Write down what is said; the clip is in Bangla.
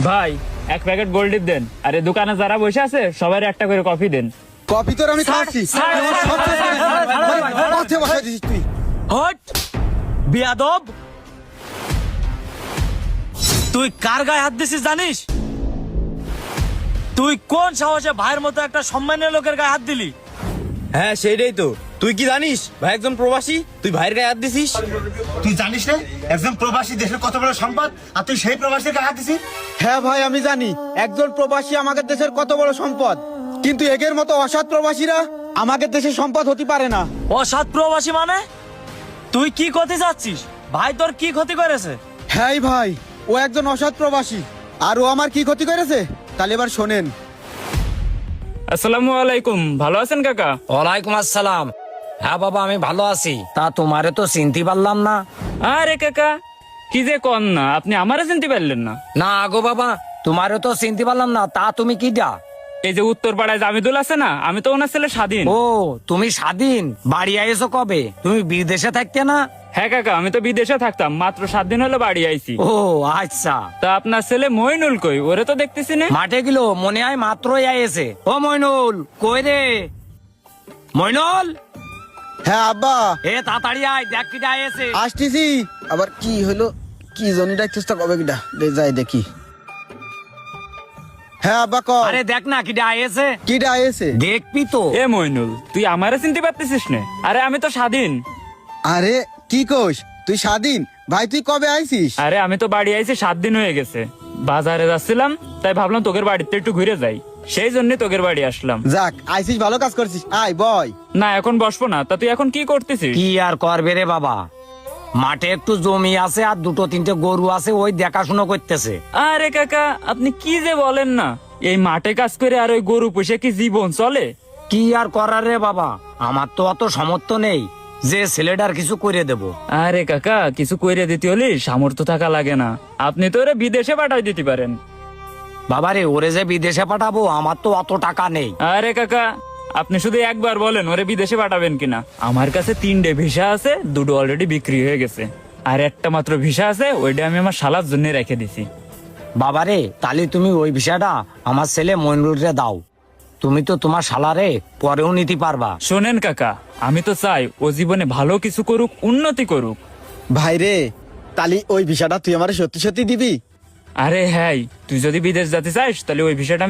ভাই এক প্যাকেট গোল্ডিপ দেন, আরে দোকানে যারা বসে আছে সবাই একটা করে কফি দেন। কফি তোর আমি খাচ্ছি তুই হট বিয়াদব, তুই কার গায়ে হাত দিছিস জানিস? তুই কোন সাহসে ভাইয়ের মতো একটা সম্মানীয় লোকের গায়ে হাত দিলি? হ্যাঁ সেইটাই তো। তুই কি জানিস ভাই একজন প্রবাসী, তুই ভাইয়ের গায়ে হাত দিছিস? তুই জানিস না একজন প্রবাসী দেশের কত বড় সম্পদ, আর তুই সেই প্রবাসীর গায়ে হাত দিছিস? হ্যাঁ ভাই আমি জানি একজন প্রবাসী আমাদের দেশের কত বড় সম্পদ, কিন্তু একের মতো অসৎ প্রবাসীরা আমাদের দেশের সম্পদ হতে পারে না। অসৎ প্রবাসী মানে? তুই কি করতে চাচ্ছিস? ভাই তোর কি ক্ষতি করেছে? হ্যাঁ ভাই, ও একজন অসৎ প্রবাসী, আর ও আমার কি ক্ষতি করেছে তাহলে এবার শোনেন। আসসালামু আলাইকুম, ভালো আছেন কাকা? ওয়ালাইকুম আসসালাম। হ্যাঁ বাবা আমি ভালো আছি। তা তোমারে তো চিনতে পারলাম না। আরে কাকা কি যে কন না, আপনি আমারে চিনতে পারলেন না? না আগো বাবা, তোমারে তো চিনতে পারলাম না। তা তুমি কি দা? এই যে উত্তর পাড়ায় জামিদুল আছে না, আমি তো ওনার ছেলে স্বাধীন। ও তুমি স্বাধীন, বাড়ি আইছো কবে? তুমি বিদেশে থাকতে না? হ্যাঁ কাকা, আমি তো বিদেশে থাকতাম, মাত্র 7 দিন হলো বাড়ি আইছি। ও আচ্ছা। তা আপনার ছেলে মইনুল কই? ওরে তো দেখতেছি না। মাঠে গেল মনে হয় মাত্রই আইছে। ও মইনুল কই রে? মইনুল হ্যাঁ আব্বা এ তাড়াতাড়ি আয়, দেখ কি আইছে। আসতেছি। আবার কি হলো, কি জনি ডাকছিস তা কবে কিটা যাই দেখি। হ্যাঁ আব্বা ক আরে দেখ না কি আইছে, কিটা এসে দেখবি তো। এ মইনুল, তুই আমারে চিনতে পারতেছিস না? আরে আমি তো স্বাধীন। আরে কি কোস তুই স্বাধীন? ভাই তুই কবে আইছিস? আরে আমি তো বাড়ি আইছি 7 দিন হয়ে গেছে। বাজারে যাচ্ছিলাম, তাই ভাবলাম তোকের বাড়িতে একটু ঘুরে যাই, সেই জন্য তোকের বাড়ি আসলাম। যাক আইছিস, ভালো কাজ করছিস, আয় বয়। না এখন বসবো না। তা তুই এখন কি করতেছিস? কি আর করবে রে বাবা, মাঠে একটু জমি আছে আর দুটো তিনটে গরু আছে, ওই দেখাশুনো করতেছে। আরে কাকা আপনি কি যে বলেন না, এই মাঠে কাজ করে আর ওই গরু পুষে কি জীবন চলে? কি আর করার রে বাবা, আমার তো অত সামর্থ্য নেই যে ছেলেটার কিছু করে দেব। আরে কাকা কিছু কইরে দিতে হলে সামর্থ্য থাকা লাগে না, আপনি তো ওরে বিদেশে পাঠাই দিতে পারেন। বাবারে ওরে যে বিদেশে পাঠাবো, আমার তো অত টাকা নেই। আরে কাকা আপনি শুধু একবার বলেন ওরে বিদেশে পাঠাবেন কিনা। আমার কাছে 3টে ভিসা আছে, 2টো অলরেডি বিক্রি হয়ে গেছে, আর একটা মাত্র ভিসা আছে, ওইটা আমি আমার শালার জন্য রেখে দিছি। বাবারে তাহলে তুমি ওই বিষয়টা আমার ছেলে মইনুলরে দাও, তুমি তো তোমার শালারে পরেও নিতে পারবা। শোনেন কাকা, আমি তো চাই ও জীবনে ভালো কিছু করুক, উন্নতি করুক। ভাই রে, তালি ওই ভিসাটা তুই আমারে সত্যি সত্যি দিবি? আরে হ্যাঁ, তুই যদি বিদেশ যেতে চাস তাহলে ওই ভিসাটা